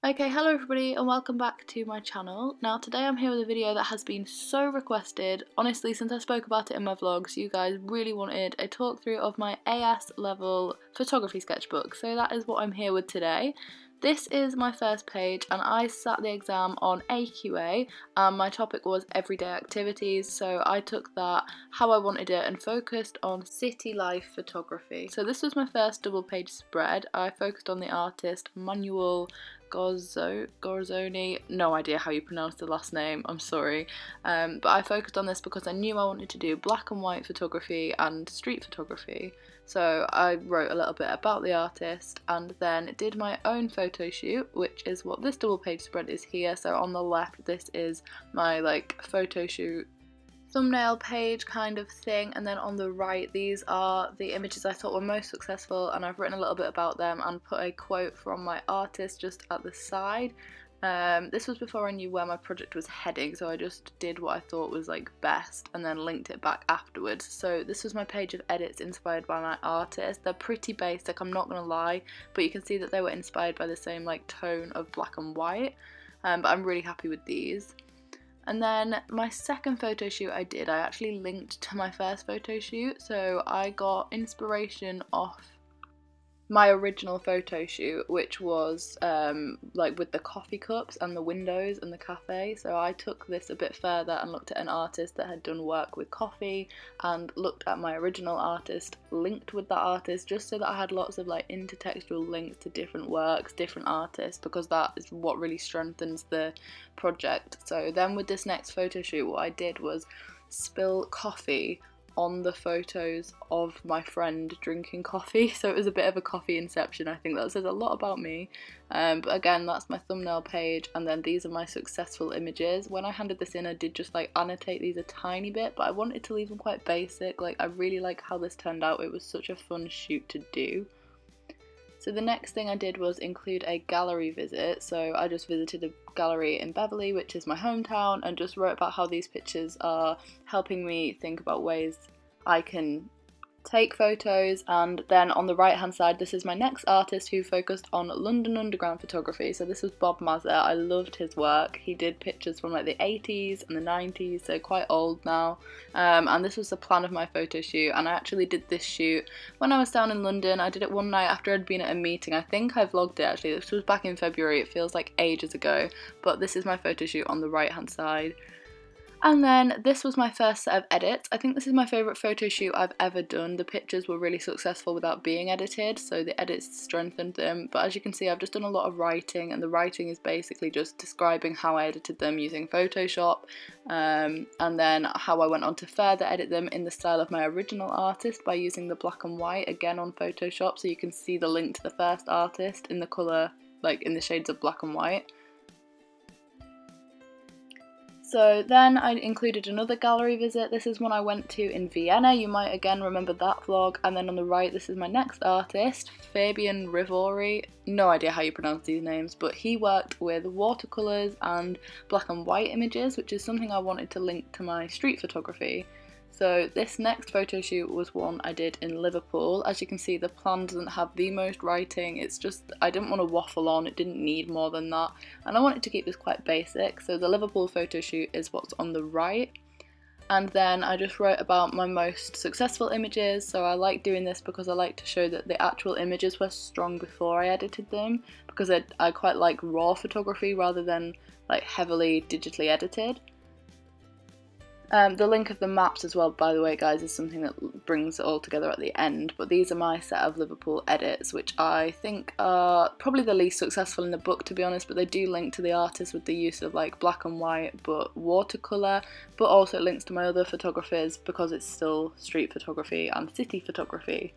Okay, hello everybody and welcome back to my channel. Now today I'm here with a video that has been so requested. Honestly, since I spoke about it in my vlogs, you guys really wanted a talk through of my AS level photography sketchbook. So that is what I'm here with today. This is my first page and I sat the exam on AQA and my topic was everyday activities, so I took that how I wanted it and focused on city life photography. So this was my first double page spread. I focused on the artist Manuel Gorzoni, no idea how you pronounce the last name, I'm sorry, but I focused on this because I knew I wanted to do black and white photography and street photography. So I wrote a little bit about the artist and then did my own photo shoot, which is what this double page spread is here. So on the left this is my photo shoot thumbnail page kind of thing, and then on the right these are the images I thought were most successful, and I've written a little bit about them and put a quote from my artist just at the side. This was before I knew where my project was heading, so I just did what I thought was best and then linked it back afterwards. So this was my page of edits inspired by my artist. They're pretty basic, I'm not gonna lie, but you can see that they were inspired by the same tone of black and white, but I'm really happy with these. And then my second photo shoot I actually linked to my first photo shoot, so I got inspiration off my original photo shoot, which was with the coffee cups and the windows and the cafe. So I took this a bit further and looked at an artist that had done work with coffee and looked at my original artist, linked with that artist, just so that I had lots of intertextual links to different works, different artists, because that is what really strengthens the project. So then with this next photo shoot, what I did was spill coffee on the photos of my friend drinking coffee, so it was a bit of a coffee inception. I think that says a lot about me, but again, that's my thumbnail page, and then these are my successful images. When I handed this in, I did just annotate these a tiny bit, but I wanted to leave them quite basic. I really like how this turned out. It was such a fun shoot to do. So the next thing I did was include a gallery visit. So I just visited a gallery in Beverley, which is my hometown, and just wrote about how these pictures are helping me think about ways I can take photos. And then on the right hand side, this is my next artist who focused on London Underground photography. So this was Bob Mazza. I loved his work. He did pictures from the 80s and the 90s, so quite old now, and this was the plan of my photo shoot. And I actually did this shoot when I was down in London. I did it one night after I'd been at a meeting. I think I vlogged it actually. This was back in February. It feels like ages ago, but this is my photo shoot on the right hand side. And then this was my first set of edits. I think this is my favourite photo shoot I've ever done. The pictures were really successful without being edited, so the edits strengthened them. But as you can see, I've just done a lot of writing, and the writing is basically just describing how I edited them using Photoshop, and then how I went on to further edit them in the style of my original artist by using the black and white again on Photoshop, so you can see the link to the first artist in the colour, in the shades of black and white. So then I included another gallery visit. This is one I went to in Vienna. You might again remember that vlog. And then on the right, this is my next artist, Fabian Rivori. No idea how you pronounce these names, but he worked with watercolours and black and white images, which is something I wanted to link to my street photography. So this next photo shoot was one I did in Liverpool. As you can see, the plan doesn't have the most writing. It's just, I didn't want to waffle on, it didn't need more than that. And I wanted to keep this quite basic. So the Liverpool photo shoot is what's on the right. And then I just wrote about my most successful images. So I like doing this because I like to show that the actual images were strong before I edited them, because I quite like raw photography rather than heavily digitally edited. The link of the maps as well, by the way, guys, is something that brings it all together at the end. But these are my set of Liverpool edits, which I think are probably the least successful in the book, to be honest, but they do link to the artist with the use of black and white but watercolour, but also it links to my other photographers because it's still street photography and city photography.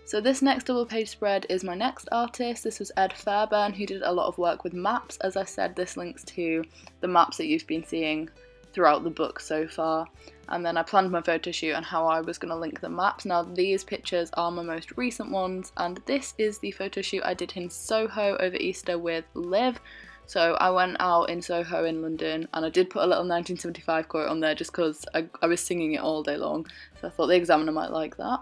So this next double page spread is my next artist. This was Ed Fairbairn, who did a lot of work with maps. As I said, this links to the maps that you've been seeing throughout the book so far. And then I planned my photo shoot and how I was going to link the maps. Now these pictures are my most recent ones, and this is the photo shoot I did in Soho over Easter with Liv. So I went out in Soho in London, and I did put a little 1975 quote on there just because I was singing it all day long, so I thought the examiner might like that.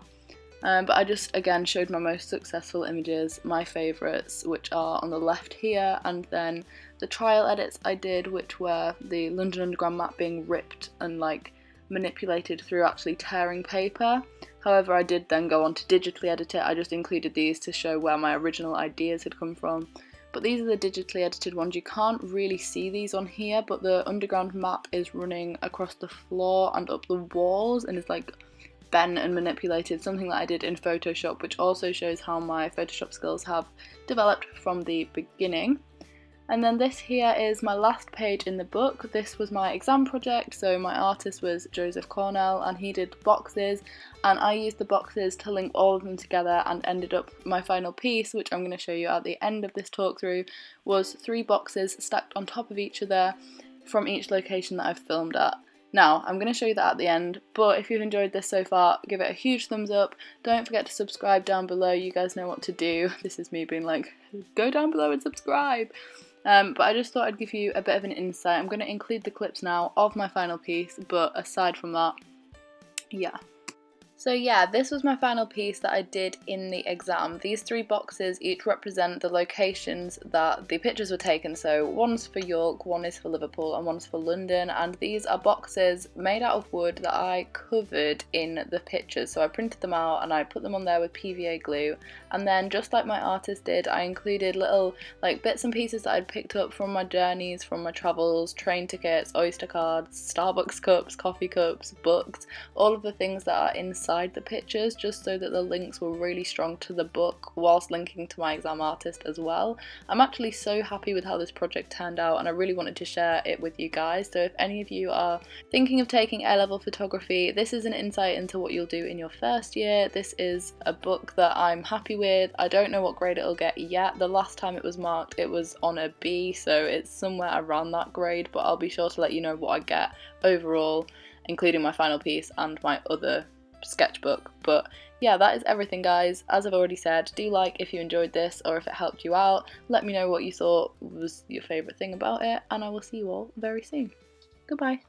But I just again showed my most successful images, my favourites, which are on the left here, and then the trial edits I did, which were the London Underground map being ripped and like manipulated through actually tearing paper. However, I did then go on to digitally edit it. I just included these to show where my original ideas had come from. But these are the digitally edited ones. You can't really see these on here, but the underground map is running across the floor and up the walls and is like bent and manipulated, something that I did in Photoshop, which also shows how my Photoshop skills have developed from the beginning. And then this here is my last page in the book. This was my exam project, so my artist was Joseph Cornell and he did boxes, and I used the boxes to link all of them together and ended up my final piece, which I'm going to show you at the end of this talk through, was 3 boxes stacked on top of each other from each location that I've filmed at. Now, I'm going to show you that at the end, but if you've enjoyed this so far, give it a huge thumbs up. Don't forget to subscribe down below. You guys know what to do. This is me being like, go down below and subscribe. But I just thought I'd give you a bit of an insight. I'm going to include the clips now of my final piece, but aside from that, yeah. So yeah, this was my final piece that I did in the exam. These 3 boxes each represent the locations that the pictures were taken. So one's for York, one is for Liverpool, and one's for London. And these are boxes made out of wood that I covered in the pictures. So I printed them out and I put them on there with PVA glue. And then just like my artist did, I included little like bits and pieces that I'd picked up from my journeys, from my travels, train tickets, Oyster cards, Starbucks cups, coffee cups, books, all of the things that are inside the pictures, just so that the links were really strong to the book whilst linking to my exam artist as well. I'm actually so happy with how this project turned out and I really wanted to share it with you guys. So if any of you are thinking of taking A-level photography, this is an insight into what you'll do in your first year. This is a book that I'm happy with. I don't know what grade it'll get yet. The last time it was marked it was on a B, so it's somewhere around that grade, but I'll be sure to let you know what I get overall, including my final piece and my other sketchbook. But yeah, that is everything guys. As I've already said, do like if you enjoyed this or if it helped you out. Let me know what you thought was your favourite thing about it, and I will see you all very soon. Goodbye.